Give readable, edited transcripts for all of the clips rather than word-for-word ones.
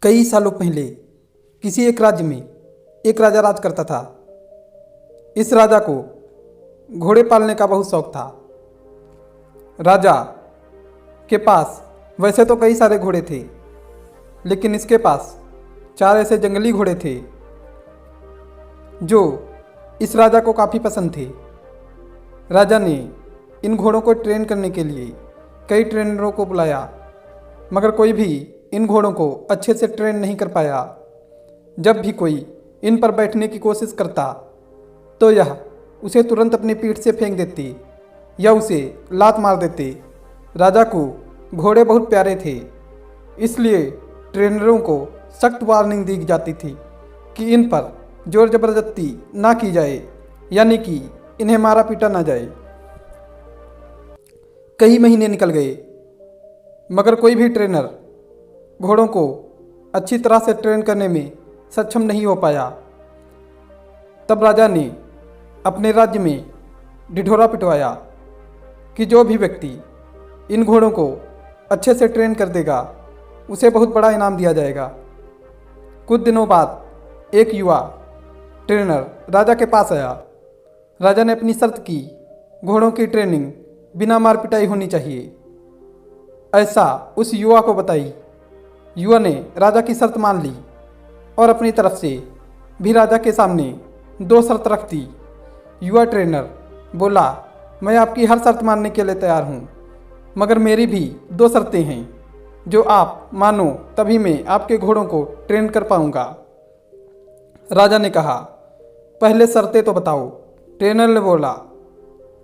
कई सालों पहले किसी एक राज्य में एक राजा राज करता था। इस राजा को घोड़े पालने का बहुत शौक था। राजा के पास वैसे तो कई सारे घोड़े थे, लेकिन इसके पास 4 ऐसे जंगली घोड़े थे जो इस राजा को काफ़ी पसंद थे। राजा ने इन घोड़ों को ट्रेन करने के लिए कई ट्रेनरों को बुलाया, मगर कोई भी इन घोड़ों को अच्छे से ट्रेन नहीं कर पाया। जब भी कोई इन पर बैठने की कोशिश करता तो यह उसे तुरंत अपनी पीठ से फेंक देते या उसे लात मार देते। राजा को घोड़े बहुत प्यारे थे, इसलिए ट्रेनरों को सख्त वार्निंग दी जाती थी कि इन पर जोर ज़बरदस्ती ना की जाए, यानी कि इन्हें मारा पीटा ना जाए। कई महीने निकल गए, मगर कोई भी ट्रेनर घोड़ों को अच्छी तरह से ट्रेन करने में सक्षम नहीं हो पाया। तब राजा ने अपने राज्य में ढिढोरा पिटवाया कि जो भी व्यक्ति इन घोड़ों को अच्छे से ट्रेन कर देगा उसे बहुत बड़ा इनाम दिया जाएगा। कुछ दिनों बाद एक युवा ट्रेनर राजा के पास आया। राजा ने अपनी शर्त की, घोड़ों की ट्रेनिंग बिना मार पिटाई होनी चाहिए, ऐसा उस युवा को बताई। युवा ने राजा की शर्त मान ली और अपनी तरफ से भी राजा के सामने 2 शर्त रख दी। युवा ट्रेनर बोला, मैं आपकी हर शर्त मानने के लिए तैयार हूँ, मगर मेरी भी 2 शर्तें हैं जो आप मानो तभी मैं आपके घोड़ों को ट्रेन कर पाऊँगा। राजा ने कहा, पहले शर्तें तो बताओ। ट्रेनर ने बोला,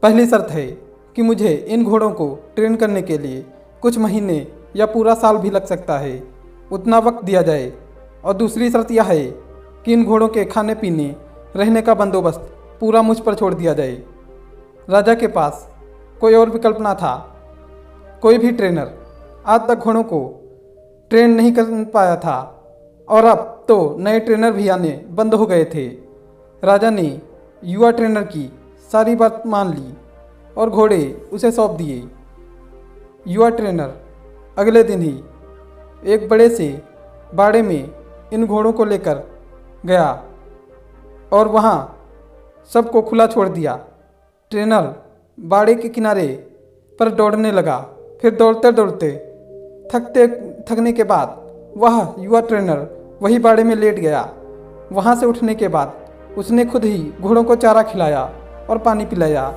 पहली शर्त है कि मुझे इन घोड़ों को ट्रेन करने के लिए कुछ महीने या पूरा साल भी लग सकता है, उतना वक्त दिया जाए। और दूसरी शर्त यह है कि इन घोड़ों के खाने पीने रहने का बंदोबस्त पूरा मुझ पर छोड़ दिया जाए। राजा के पास कोई और विकल्प ना था। कोई भी ट्रेनर आज तक घोड़ों को ट्रेन नहीं कर पाया था और अब तो नए ट्रेनर भी आने बंद हो गए थे। राजा ने युवा ट्रेनर की सारी बात मान ली और घोड़े उसे सौंप दिए। युवा ट्रेनर अगले दिन ही एक बड़े से बाड़े में इन घोड़ों को लेकर गया और वहाँ सबको खुला छोड़ दिया। ट्रेनर बाड़े के किनारे पर दौड़ने लगा। फिर दौड़ते दौड़ते थकने के बाद वह युवा ट्रेनर वही बाड़े में लेट गया। वहाँ से उठने के बाद उसने खुद ही घोड़ों को चारा खिलाया और पानी पिलाया।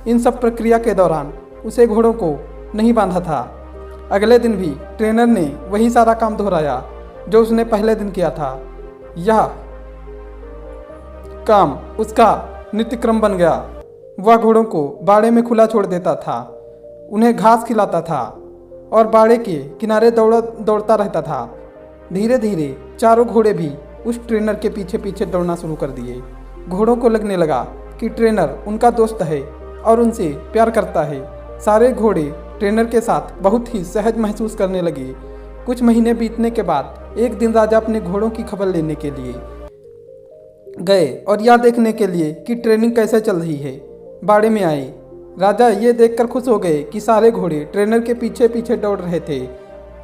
इन सब प्रक्रिया के दौरान उसे घोड़ों को नहीं बांधा था। अगले दिन भी ट्रेनर ने वही सारा काम दोहराया जो उसने पहले दिन किया था। यह काम उसका नित्यक्रम बन गया। वह घोड़ों को बाड़े में खुला छोड़ देता था, उन्हें घास खिलाता था और बाड़े के किनारे दौड़ता रहता था। धीरे धीरे चारों घोड़े भी उस ट्रेनर के पीछे पीछे दौड़ना शुरू कर दिए। घोड़ों को लगने लगा कि ट्रेनर उनका दोस्त है और उनसे प्यार करता है। सारे घोड़े ट्रेनर के साथ बहुत ही सहज महसूस करने लगे। कुछ महीने बीतने के बाद एक दिन राजा अपने घोड़ों की खबर लेने के लिए गए और यह देखने के लिए कि ट्रेनिंग कैसे चल रही है बाड़े में आए। राजा ये देखकर खुश हो गए कि सारे घोड़े ट्रेनर के पीछे पीछे दौड़ रहे थे।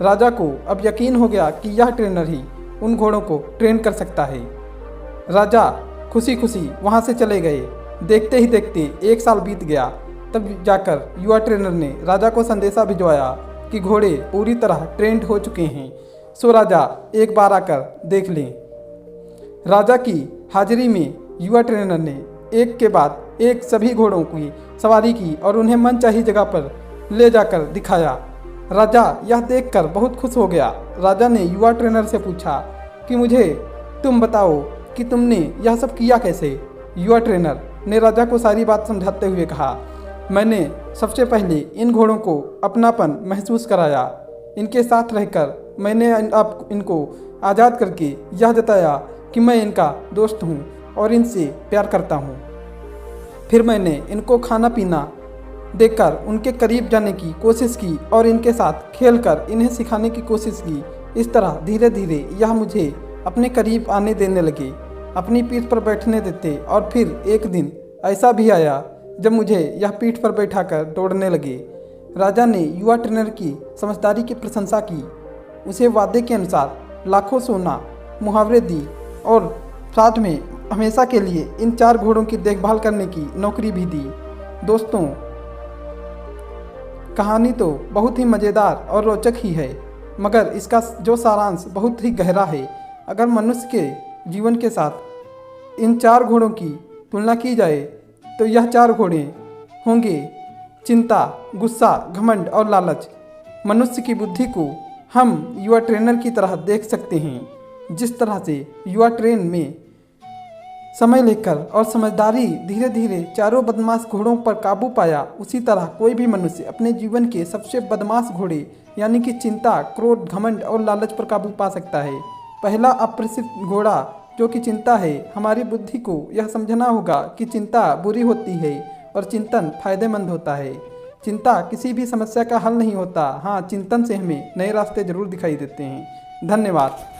राजा को अब यकीन हो गया कि यह ट्रेनर ही उन घोड़ों को ट्रेन कर सकता है। राजा खुशी खुशी वहाँ से चले गए। देखते ही देखते 1 साल बीत गया। तब जाकर युवा ट्रेनर ने राजा को संदेशा भिजवाया कि घोड़े पूरी तरह ट्रेंड हो चुके हैं, सो राजा एक बार आकर देख लें। राजा की हाजिरी में युवा ट्रेनर ने एक के बाद एक सभी घोड़ों की सवारी की और उन्हें मनचाही जगह पर ले जाकर दिखाया। राजा यह देखकर बहुत खुश हो गया। राजा ने युवा ट्रेनर से पूछा कि मुझे तुम बताओ कि तुमने यह सब किया कैसे। युवा ट्रेनर ने राजा को सारी बात समझाते हुए कहा, मैंने सबसे पहले इन घोड़ों को अपनापन महसूस कराया। इनके साथ रहकर मैंने इनको आज़ाद करके यह जताया कि मैं इनका दोस्त हूँ और इनसे प्यार करता हूँ। फिर मैंने इनको खाना पीना देकर उनके करीब जाने की कोशिश की और इनके साथ खेलकर इन्हें सिखाने की कोशिश की। इस तरह धीरे धीरे यह मुझे अपने करीब आने देने लगे, अपनी पीठ पर बैठने देते। और फिर एक दिन ऐसा भी आया जब मुझे यह पीठ पर बैठाकर दौड़ने लगे। राजा ने युवा ट्रेनर की समझदारी की प्रशंसा की। उसे वादे के अनुसार लाखों सोना मुहावरे दी और साथ में हमेशा के लिए इन 4 घोड़ों की देखभाल करने की नौकरी भी दी। दोस्तों, कहानी तो बहुत ही मज़ेदार और रोचक ही है, मगर इसका जो सारांश बहुत ही गहरा है। अगर मनुष्य के जीवन के साथ इन 4 घोड़ों की तुलना की जाए तो यह 4 घोड़े होंगे चिंता, गुस्सा, घमंड और लालच। मनुष्य की बुद्धि को हम युवा ट्रेनर की तरह देख सकते हैं। जिस तरह से युवा ट्रेन में समय लेकर और समझदारी धीरे धीरे चारों बदमाश घोड़ों पर काबू पाया, उसी तरह कोई भी मनुष्य अपने जीवन के सबसे बदमाश घोड़े यानी कि चिंता, क्रोध, घमंड और लालच पर काबू पा सकता है। पहला अप्रसिद्ध घोड़ा जो कि चिंता है, हमारी बुद्धि को यह समझना होगा कि चिंता बुरी होती है और चिंतन फायदेमंद होता है। चिंता किसी भी समस्या का हल नहीं होता, हाँ, चिंतन से हमें नए रास्ते जरूर दिखाई देते हैं। धन्यवाद।